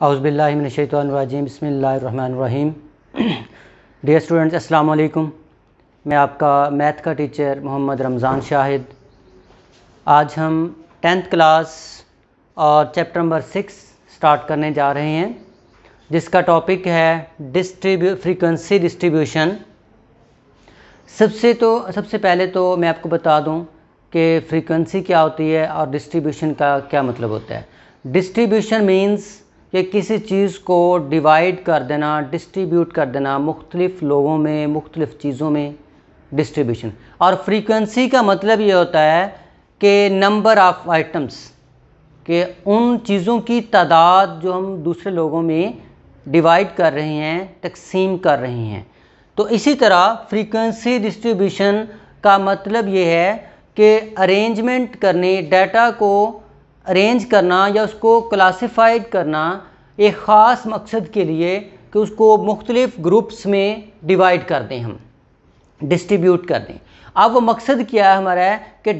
औज़ुबिल्लाहि मिनश्शैतानिर्रजीम बिस्मिल्लाहिर्रहमानिर्रहीम। Dear students, अस्सलाम वालेकुम। मैं आपका मैथ का टीचर मोहम्मद रमज़ान शाहिद। आज हम 10th क्लास और चैप्टर नंबर 6 स्टार्ट करने जा रहे हैं, जिसका टॉपिक है फ्रीक्वेंसी डिस्ट्रीब्यूशन। सबसे पहले तो मैं आपको बता दूं कि फ्रीक्वेंसी क्या होती है और डिस्ट्रीब्यूशन का क्या मतलब होता है। डिस्ट्रीब्यूशन मीन्स कि किसी चीज़ को डिवाइड कर देना, डिस्ट्रीब्यूट कर देना मुख्तलिफ़ लोगों में, मुख्तलिफ़ चीज़ों में, डिस्ट्रीब्यूशन। और फ्रीक्वेंसी का मतलब ये होता है कि नंबर ऑफ़ आइटम्स, कि उन चीज़ों की तादाद जो हम दूसरे लोगों में डिवाइड कर रहे हैं, तकसीम कर रहे हैं। तो इसी तरह फ्रीक्वेंसी डिस्ट्रीब्यूशन का मतलब ये है कि अरेंजमेंट करने, डाटा को अरेंज करना या उसको क्लासिफाइड करना एक ख़ास मकसद के लिए, कि उसको मुख्तलिफ़ ग्रुप्स में डिवाइड कर दें, हम डिस्ट्रीब्यूट कर दें। अब वो मकसद क्या है हमारा है कि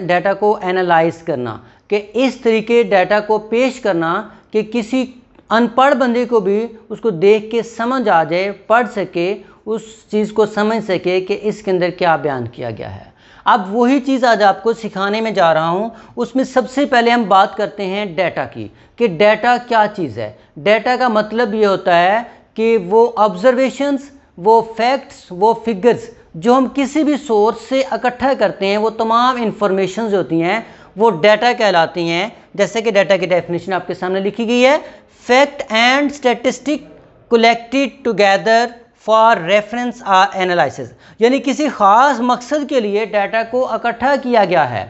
डाटा को एनालाइज करना, कि इस तरीके डाटा को पेश करना कि किसी अनपढ़ बंदे को भी उसको देख के समझ आ जाए, पढ़ सके, उस चीज़ को समझ सके कि इसके अंदर क्या बयान किया गया है। अब वही चीज़ आज आपको सिखाने में जा रहा हूँ। उसमें सबसे पहले हम बात करते हैं डाटा की, कि डाटा क्या चीज़ है। डाटा का मतलब ये होता है कि वो ऑब्जर्वेशंस, वो फैक्ट्स, वो फिगर्स जो हम किसी भी सोर्स से इकट्ठा करते हैं, वो तमाम इंफॉर्मेशन जो होती हैं वो डाटा कहलाती हैं। जैसे कि डाटा की डेफिनेशन आपके सामने लिखी गई है, fact and statistic collected together for reference और एनालिसिस, यानी किसी ख़ास मकसद के लिए डाटा को इकट्ठा किया गया है।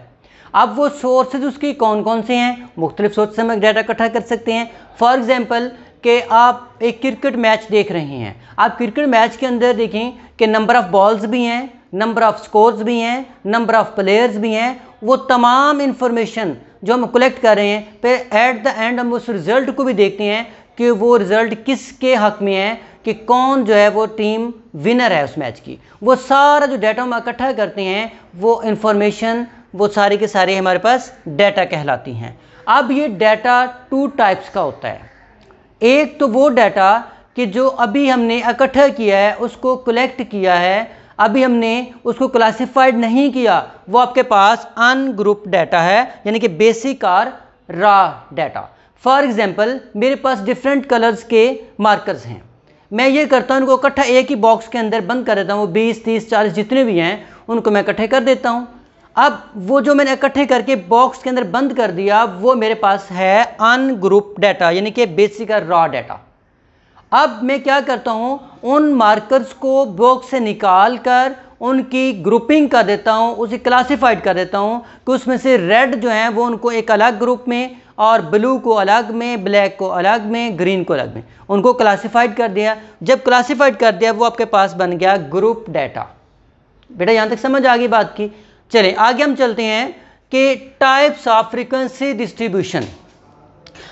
अब वो सोर्सेज उसकी कौन कौन से हैं, मुख्तलिफ सोर्स से हम डाटा इकट्ठा कर सकते हैं। फॉर एग्जांपल कि आप एक क्रिकेट मैच देख रहे हैं, आप क्रिकेट मैच के अंदर देखें कि नंबर ऑफ़ बॉल्स भी हैं, नंबर ऑफ़ स्कोर्स भी हैं, नंबर ऑफ़ प्लेयर्स भी हैं। वो तमाम इंफॉर्मेशन जो हम कलेक्ट कर रहे हैं, फिर एट द एंड हम उस रिज़ल्ट को भी देखते हैं कि वो रिज़ल्ट किसके हक़ में है, कि कौन जो है वो टीम विनर है उस मैच की। वो सारा जो डाटा हम इकट्ठा करते हैं, वो इंफॉर्मेशन, वो सारे के सारे हमारे पास डाटा कहलाती हैं। अब ये डाटा 2 टाइप्स का होता है। एक तो वो डाटा कि जो अभी हमने इकट्ठा किया है, उसको कलेक्ट किया है, अभी हमने उसको क्लासिफाइड नहीं किया, वो आपके पास अनग्रुप डाटा है, यानी कि बेसिक और रॉ डाटा। फॉर एग्जाम्पल, मेरे पास डिफरेंट कलर्स के मार्कर्स हैं। मैं ये करता हूँ, उनको इकट्ठा एक ही बॉक्स के अंदर बंद कर देता हूँ। 20, 30, 40 जितने भी हैं उनको मैं इकट्ठे कर देता हूँ। अब वो जो मैंने इकट्ठे करके बॉक्स के अंदर बंद कर दिया, वो मेरे पास है अनग्रुप डाटा, यानी कि बेसिक और रॉ डाटा। अब मैं क्या करता हूँ, उन मार्कर्स को बॉक्स से निकाल कर उनकी ग्रुपिंग कर देता हूँ, उसे क्लासिफाइड कर देता हूँ कि उसमें से रेड जो हैं वो उनको एक अलग ग्रुप में, और ब्लू को अलग में, ब्लैक को अलग में, ग्रीन को अलग में, उनको क्लासिफाइड कर दिया। जब क्लासिफाइड कर दिया, वो आपके पास बन गया ग्रुप डाटा। बेटा यहाँ तक समझ आ गई बात की। चलिए आगे हम चलते हैं कि टाइप्स ऑफ फ्रीक्वेंसी डिस्ट्रीब्यूशन।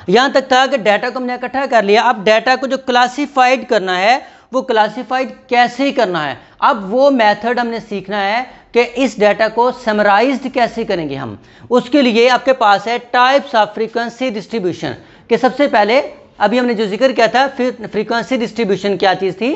यहाँ तक था कि डाटा को हमने इकट्ठा कर लिया। अब डाटा को जो क्लासिफाइड करना है, वो क्लासिफाइड कैसे करना है, अब वो मेथड हमने सीखना है कि इस डाटा को समराइज्ड कैसे करेंगे हम। उसके लिए आपके पास है टाइप्स ऑफ फ्रीक्वेंसी डिस्ट्रीब्यूशन। कि सबसे पहले अभी हमने जो जिक्र किया था, फ्रीक्वेंसी डिस्ट्रीब्यूशन क्या चीज़ थी,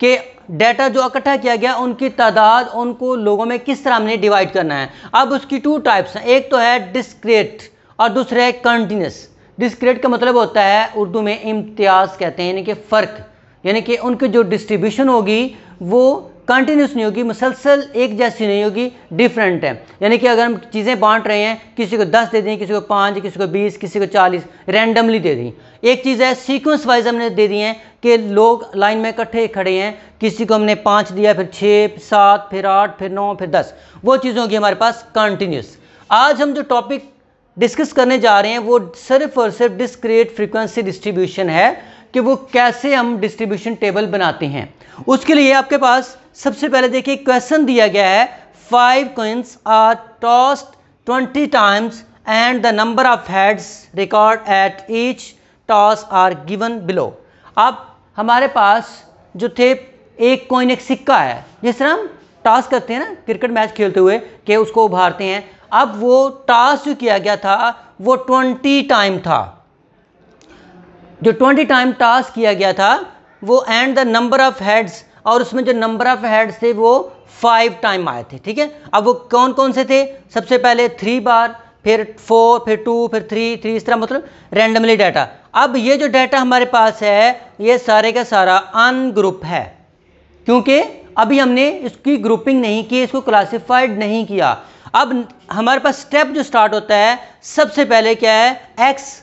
कि डाटा जो इकट्ठा किया गया उनकी तादाद, उनको लोगों में किस तरह हमने डिवाइड करना है। अब उसकी 2 टाइप्स हैं, एक तो है डिस्क्रीट और दूसरा है कंटिन्यूस। डिस्क्रीट का मतलब होता है, उर्दू में इम्तियाज़ कहते हैं, यानी कि फ़र्क, यानी कि उनकी जो डिस्ट्रीब्यूशन होगी वो कंटिन्यूस नहीं होगी, मुसलसल एक जैसी नहीं होगी, डिफरेंट है। यानी कि अगर हम चीज़ें बांट रहे हैं, किसी को 10 दे दें, किसी को 5, किसी को 20, किसी को 40, रैंडमली दे दी। एक चीज़ है सीक्वेंस वाइज हमने दे दी हैं, कि लोग लाइन में इकट्ठे खड़े हैं, किसी को हमने 5 दिया, फिर 6, 7, फिर 8, फिर 9, फिर 10, वो चीज़ होगी हमारे पास कंटिन्यूस। आज हम जो टॉपिक डिस्कस करने जा रहे हैं वो सिर्फ और सिर्फ डिस्क्रीट फ्रीक्वेंसी डिस्ट्रीब्यूशन है, कि वो कैसे हम डिस्ट्रीब्यूशन टेबल बनाते हैं। उसके लिए आपके पास सबसे पहले देखिए क्वेश्चन दिया गया है, 5 coins are tossed 20 times and the number of heads record at each toss are given below. अब हमारे पास जो थे, एक कॉइन, एक सिक्का है, जिस तरह हम टॉस करते हैं ना क्रिकेट मैच खेलते हुए, कि उसको उभारते हैं। अब वो टॉस जो किया गया था वो 20 टाइम था। जो 20 टाइम टास्क किया गया था वो and the number of heads, और उसमें जो नंबर ऑफ हेड्स थे वो 5 टाइम आए थे। ठीक है, अब वो कौन कौन से थे? सबसे पहले 3 बार, फिर 4, फिर 2, फिर 3, इस तरह मतलब रैंडमली डाटा। अब ये जो डाटा हमारे पास है ये सारे का सारा अनग्रुप है, क्योंकि अभी हमने इसकी ग्रुपिंग नहीं की, इसको क्लासिफाइड नहीं किया। अब हमारे पास स्टेप जो स्टार्ट होता है, सबसे पहले क्या है? एक्स,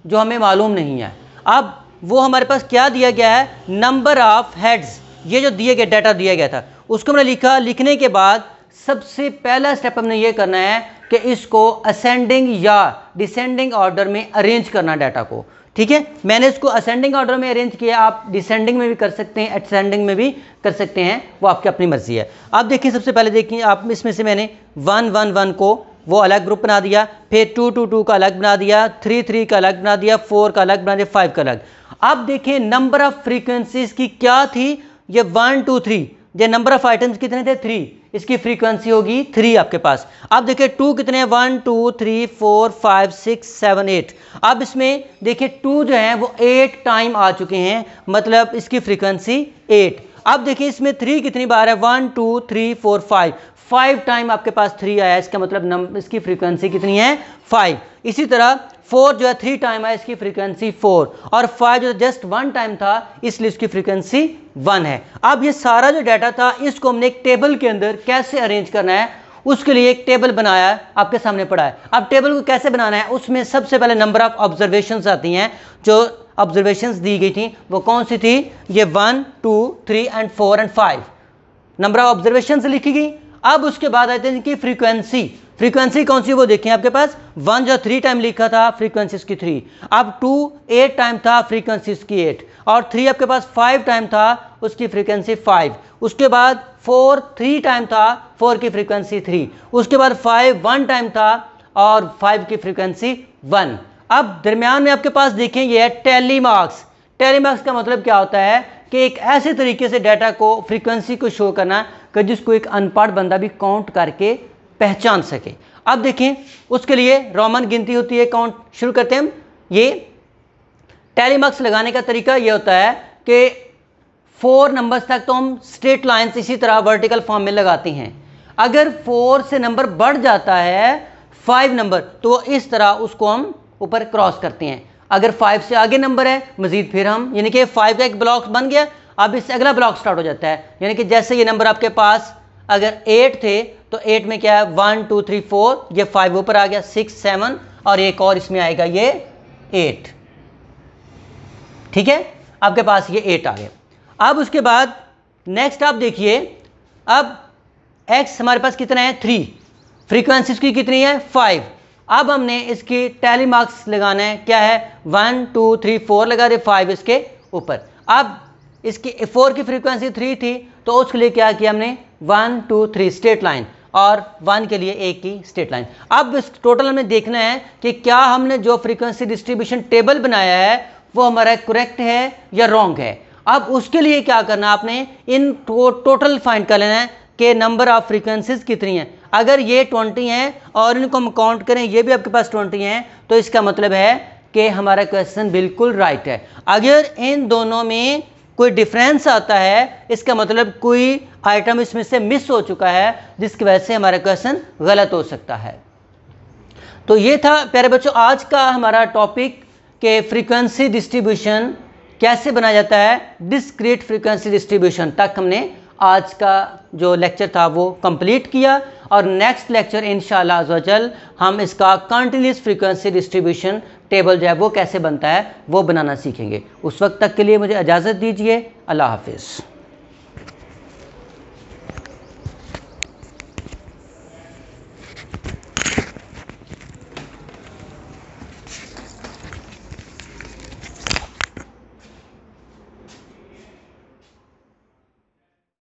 जो हमें मालूम नहीं है। अब वो हमारे पास क्या दिया गया है? नंबर ऑफ हेड्स, ये जो दिए गए डाटा दिया गया था उसको हमने लिखा। लिखने के बाद सबसे पहला स्टेप हमने ये करना है कि इसको असेंडिंग या डिसेंडिंग ऑर्डर में अरेंज करना डाटा को। ठीक है, मैंने इसको असेंडिंग ऑर्डर में अरेंज किया, आप डिसेंडिंग में भी कर सकते हैं, असेंडिंग में भी कर सकते हैं, वो आपकी अपनी मर्जी है। आप देखिए, सबसे पहले देखिए आप, इसमें से मैंने 1, 1, 1 को वो अलग ग्रुप बना दिया, फिर 2, 2, 2 का अलग बना दिया, 3, 3 का अलग बना दिया, 4 का अलग बना दिया, 5 का अलग। अब देखिए नंबर ऑफ फ्रीक्वेंसीज की क्या थी? ये 1, 2, 3, ये नंबर ऑफ आइटम्स कितने थे? 3, इसकी फ्रीक्वेंसी होगी 3 आपके पास। अब देखिए 2 कितने हैं? 1, 2, 3, 4, 5, 6, 7, 8। अब इसमें देखिए 2 जो है वो 8 टाइम आ चुके हैं, मतलब इसकी फ्रीक्वेंसी 8। अब देखिए इसमें 3 कितनी बार है? 1, 2, 3, 4, 5 टाइम आपके पास 3 आया, इसका मतलब इसकी फ्रीक्वेंसी कितनी है? 5। इसी तरह 4 जो है 3 टाइम है, इसकी फ्रीक्वेंसी 4, और 5 जो जस्ट 1 टाइम था, इसलिए इसकी फ्रीक्वेंसी 1 है। अब ये सारा जो डाटा था इसको हमने एक टेबल के अंदर कैसे अरेंज करना है, उसके लिए एक टेबल बनाया है, आपके सामने पड़ा है। अब टेबल को कैसे बनाना है? उसमें सबसे पहले नंबर ऑफ ऑब्जर्वेशंस आती हैं। जो ऑब्जर्वेशंस दी गई थी वो कौन सी थी? ये 1, 2, 3 and 4 and 5 number of observations लिखी गई। अब उसके बाद आते हैं इनकी फ्रीक्वेंसी। फ्रीक्वेंसी कौन सी वो देखें, आपके पास 1 जो 3 टाइम लिखा था, फ्रीक्वेंसी इसकी 3। अब 2 8 टाइम था, फ्रीक्वेंसी इसकी 8, और 3 आपके पास 5 टाइम था, उसकी फ्रीक्वेंसी 5। उसके बाद 4 3 टाइम था, 4 की फ्रीक्वेंसी 3। उसके बाद 5 1 टाइम था, और 5 की फ्रीक्वेंसी 1। अब दरमियान में आपके पास देखें ये है टेलीमार्क्स। टेलीमार्क्स का मतलब क्या होता है कि एक ऐसे तरीके से डाटा को, फ्रीक्वेंसी को शो करना कि जिसको एक अनपढ़ बंदा भी काउंट करके पहचान सके। अब देखें उसके लिए रोमन गिनती होती है, काउंट शुरू करते हैं हम। ये टेलीमार्क्स लगाने का तरीका ये होता है कि 4 नंबर्स तक तो हम स्ट्रेट लाइन्स इसी तरह वर्टिकल फॉर्म में लगाते हैं। अगर 4 से नंबर बढ़ जाता है 5 नंबर, तो इस तरह उसको हम ऊपर क्रॉस करते हैं। अगर 5 से आगे नंबर है मजीद, फिर हम, यानी कि 5 का एक ब्लॉक बन गया, अब इससे अगला ब्लॉक स्टार्ट हो जाता है। यानी कि जैसे ये नंबर आपके पास अगर 8 थे तो 8 में क्या है? 1 2 3 4, ये 5 ऊपर आ गया, 6 7, और एक और इसमें आएगा ये 8। ठीक है, आपके पास ये 8 आ गए। अब उसके बाद नेक्स्ट आप देखिए, अब x हमारे पास कितना है? 3, फ्रीक्वेंसी इसकी कितनी है? 5। अब हमने इसकी टेलीमार्क्स लगाना है, क्या है? 1 2 3 4 लगा दे, 5 इसके ऊपर। अब इसकी 4 की फ्रीक्वेंसी 3 थी, तो उसके लिए क्या किया हमने? 1 2 3 स्ट्रेट लाइन, और 1 के लिए एक की स्ट्रेट लाइन। अब इस टोटल हमें देखना है कि क्या हमने जो फ्रीक्वेंसी डिस्ट्रीब्यूशन टेबल बनाया है वो हमारा करेक्ट है या रॉन्ग है। अब उसके लिए क्या करना, आपने इन टोटल फाइंड कर लेना है कि नंबर ऑफ फ्रीक्वेंसीज कितनी हैं। अगर ये 20 हैं और इनको हम काउंट करें, ये भी आपके पास 20 हैं, तो इसका मतलब है कि हमारा क्वेश्चन बिल्कुल राइट है। अगर इन दोनों में कोई डिफरेंस आता है, इसका मतलब कोई आइटम इसमें से मिस हो चुका है, जिसकी वजह से हमारा क्वेश्चन गलत हो सकता है। तो ये था प्यारे बच्चों आज का हमारा टॉपिक कि फ्रीक्वेंसी डिस्ट्रीब्यूशन कैसे बनाया जाता है। डिस्क्रीट फ्रीक्वेंसी डिस्ट्रीब्यूशन तक हमने आज का जो लेक्चर था वो कंप्लीट किया, और नेक्स्ट लेक्चर इंशाअल्लाह अज़्ज़वजल हम इसका कंटिन्यूस फ्रीक्वेंसी डिस्ट्रीब्यूशन टेबल जो है वो कैसे बनता है वो बनाना सीखेंगे। उस वक्त तक के लिए मुझे इजाज़त दीजिए। अल्लाह हाफिज़।